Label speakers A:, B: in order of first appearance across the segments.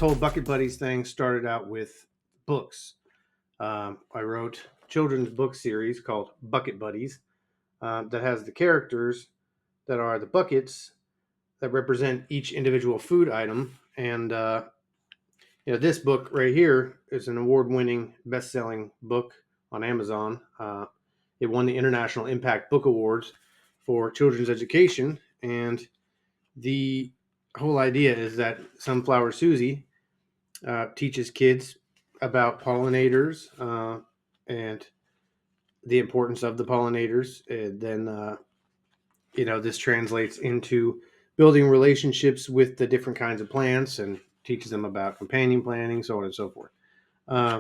A: whole Bucket Buddies thing started out with books. I wrote a children's book series called Bucket Buddies that has the characters that are the buckets that represent each individual food item. And this book right here is an award-winning, best-selling book on Amazon. It won the International Impact Book Awards for children's education, and the whole idea is that Sunflower Susie teaches kids about pollinators and the importance of the pollinators. And then, this translates into building relationships with the different kinds of plants and teaches them about companion planting, so on and so forth. Uh,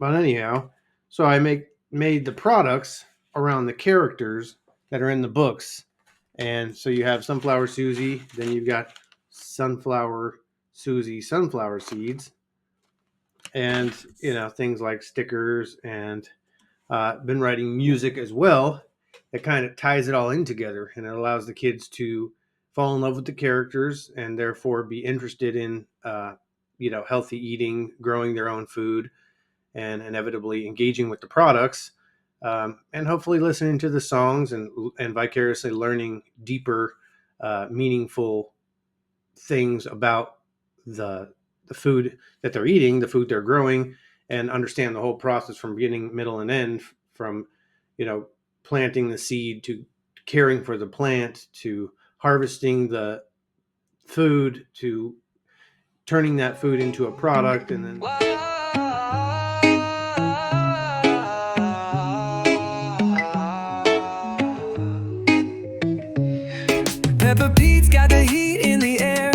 A: but anyhow, so made the products around the characters that are in the books. And so you have Sunflower Susie, then you've got Sunflower Susie sunflower seeds, and things like stickers, and been writing music as well that kind of ties it all in together, and it allows the kids to fall in love with the characters and therefore be interested in healthy eating, growing their own food, and inevitably engaging with the products, and hopefully listening to the songs and vicariously learning deeper, meaningful things about the food that they're eating, the food they're growing, and understand the whole process from beginning, middle, and end, from planting the seed to caring for the plant to harvesting the food to turning that food into a product, and then
B: Peppa Pete's got the heat in the air.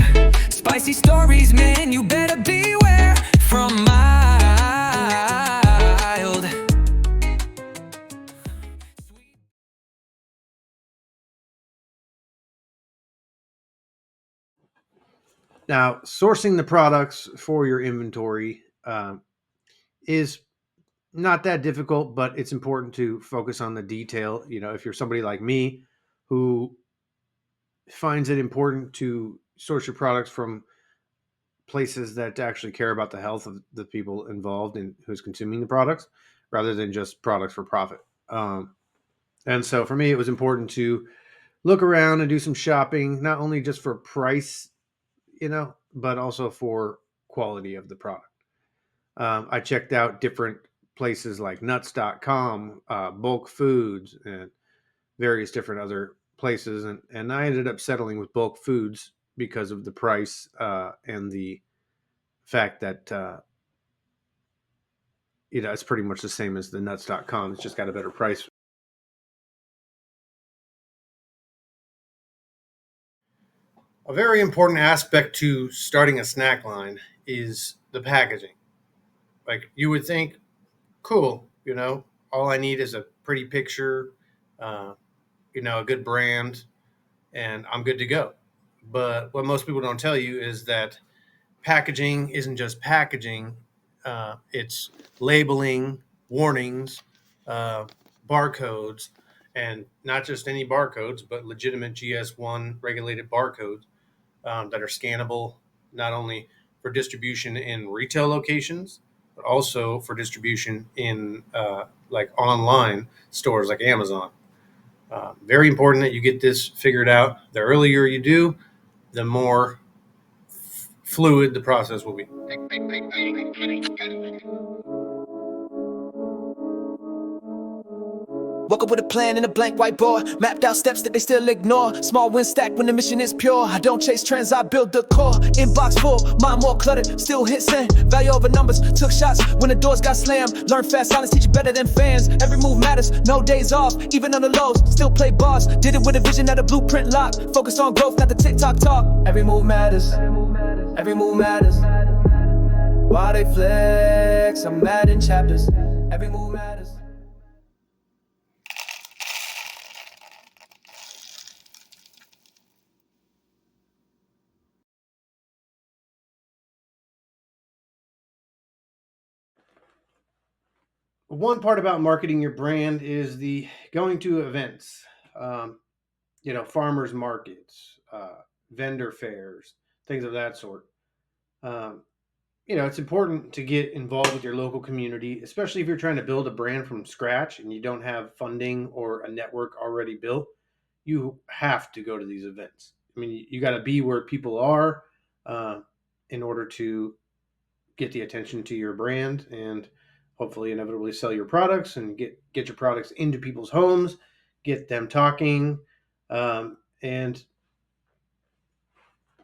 B: Spicy stories, man, you better beware. From mild.
A: now sourcing the products for your inventory is not that difficult, but it's important to focus on the detail. If you're somebody like me who finds it important to source your products from places that actually care about the health of the people involved and who's consuming the products, rather than just products for profit. And so for me, it was important to look around and do some shopping, not only just for price, but also for quality of the product. I checked out different places like nuts.com, bulk foods, and various different other places. And I ended up settling with bulk foods because of the price and the fact that, it's pretty much the same as the nuts.com. It's just got a better price. A very important aspect to starting a snack line is the packaging. Like, you would think, cool, all I need is a pretty picture, uh, a good brand, and I'm good to go. But what most people don't tell you is that packaging isn't just packaging, it's labeling, warnings, uh, barcodes, and not just any barcodes, but legitimate GS1 regulated barcodes that are scannable, not only for distribution in retail locations, but also for distribution in like online stores like Amazon. Very important that you get this figured out. The earlier you do, the more fluid the process will be.
B: Woke up with a plan and a blank whiteboard. Mapped out steps that they still ignore. Small wins stack when the mission is pure. I don't chase trends, I build the core. Inbox full, mind more cluttered. Still hit send, value over numbers. Took shots when the doors got slammed. Learn fast, silence teach you better than fans. Every move matters, no days off. Even on the lows, still play bars. Did it with a vision that a blueprint lock. Focused on growth, not the TikTok talk. Every move matters, every move matters. While they flex, I'm mad in chapters. Every move matters.
A: One part about marketing your brand is the going to events, um, farmers markets, vendor fairs, things of that sort. Um, it's important to get involved with your local community, especially if you're trying to build a brand from scratch and you don't have funding or a network already built. You have to go to these events. I mean, you got to be where people are uh, in order to get the attention to your brand and hopefully inevitably sell your products and get your products into people's homes, get them talking, and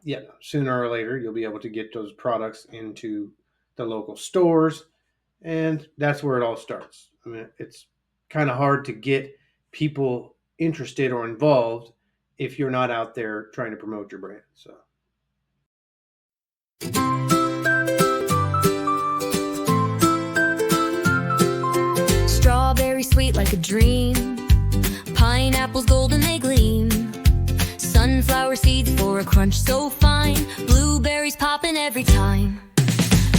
A: yeah, sooner or later you'll be able to get those products into the local stores, and that's where it all starts. I mean, it's kind of hard to get people interested or involved if you're not out there trying to promote your brand. So
C: Strawberry sweet like a dream, pineapples golden they gleam, sunflower seeds for a crunch so fine, blueberries popping every time.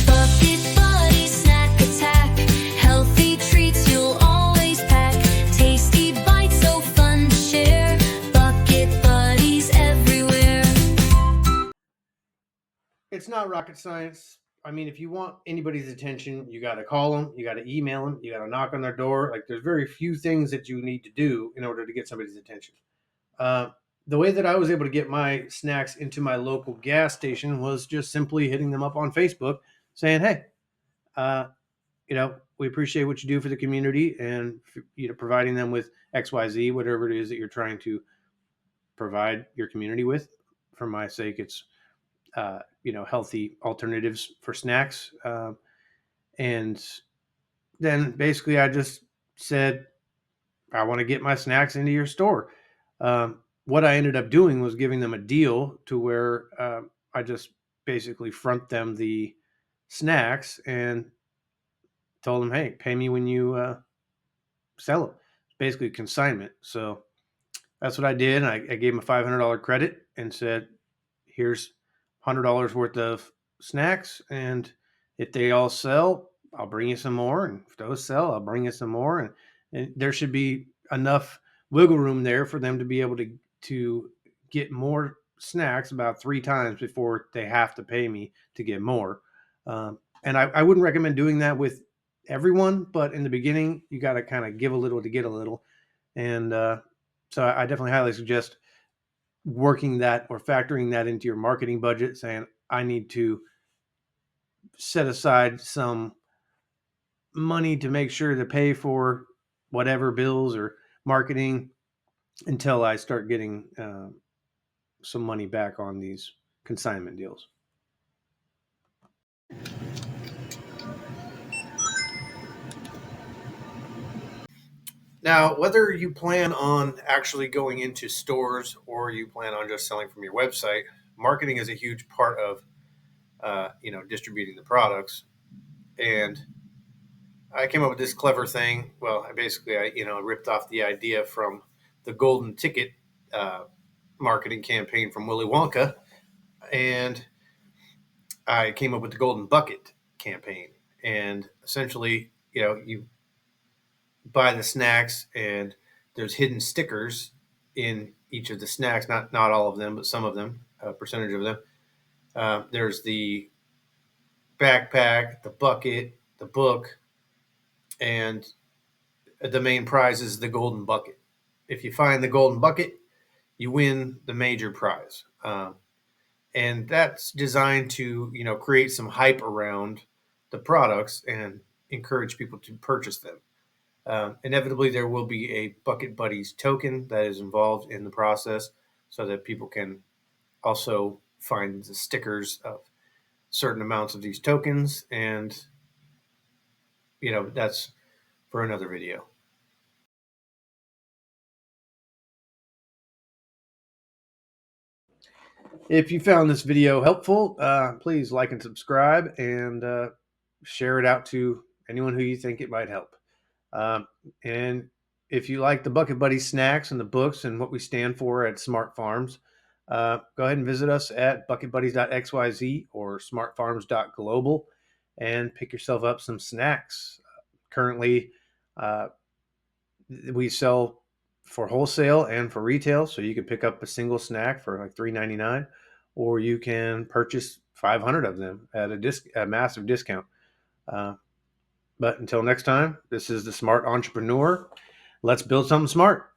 C: Bucket buddy snack attack, healthy treats you'll always pack, tasty bites so fun to share, bucket buddies everywhere.
A: it's not rocket science. I mean, if you want anybody's attention, you got to call them, you got to email them, you got to knock on their door. Like, there's very few things that you need to do in order to get somebody's attention. Uh, the way that I was able to get my snacks into my local gas station was just simply hitting them up on Facebook, saying, "Hey, uh, we appreciate what you do for the community, and providing them with X, Y, Z, whatever it is that you're trying to provide your community with. For my sake, it's healthy alternatives for snacks, and then basically I just said, I want to get my snacks into your store. What I ended up doing was giving them a deal to where I just basically front them the snacks and told them, hey, pay me when you sell them. It's basically consignment. So that's what I did. I gave them a $500 credit and said, here's $100 worth of snacks. And if they all sell, I'll bring you some more. And if those sell, I'll bring you some more. And there should be enough wiggle room there for them to be able to get more snacks about 3 times before they have to pay me to get more. And I wouldn't recommend doing that with everyone, but in the beginning, you got to kind of give a little to get a little. And so I definitely highly suggest working that or factoring that into your marketing budget, saying, I need to set aside some money to make sure to pay for whatever bills or marketing until I start getting some money back on these consignment deals. Now, whether you plan on actually going into stores or you plan on just selling from your website, marketing is a huge part of distributing the products. And I came up with this clever thing. Well, I ripped off the idea from the golden ticket uh, marketing campaign from Willy Wonka, and I came up with the golden bucket campaign. And essentially, you buy the snacks, and there's hidden stickers in each of the snacks. Not all of them, but some of them, a percentage of them. There's the backpack, the bucket, the book, and the main prize is the golden bucket. If you find the golden bucket, you win the major prize. And that's designed to create some hype around the products and encourage people to purchase them. Inevitably, there will be a Bucket Buddies token that is involved in the process, so that people can also find the stickers of certain amounts of these tokens, and that's for another video. If you found this video helpful, please like and subscribe, and share it out to anyone who you think it might help. And if you like the Bucket Buddy snacks and the books and what we stand for at Smart Farms, go ahead and visit us at bucketbuddies.xyz or smartfarms.global and pick yourself up some snacks. Currently, uh, we sell for wholesale and for retail, so you can pick up a single snack for like $3.99, or you can purchase 500 of them at a massive discount. But until next time, this is the Smart Entrepreneur. Let's build something smart.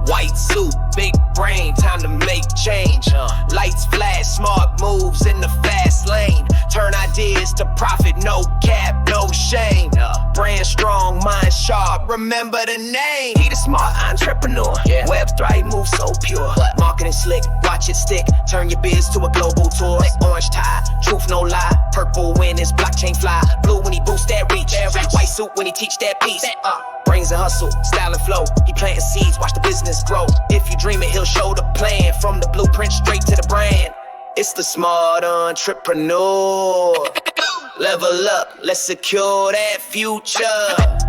B: White suit, big brain, time to make change. Lights flash, smart moves in the fast lane. Turn ideas to profit, no cap, no shame. Brand strong, mind sharp, remember the name. He the smart entrepreneur. Web3 move so pure. Marketing slick, watch it stick. Turn your biz to a global tour. Orange tie, truth no lie. Purple when his blockchain fly. Blue when he boost that reach. White suit when he teach that piece. Brains and hustle, style and flow. He planting seeds, watch the business grow. If you dream it, he'll show the plan. From the blueprint straight to the brand. It's the smart entrepreneur. Level up, let's secure that future.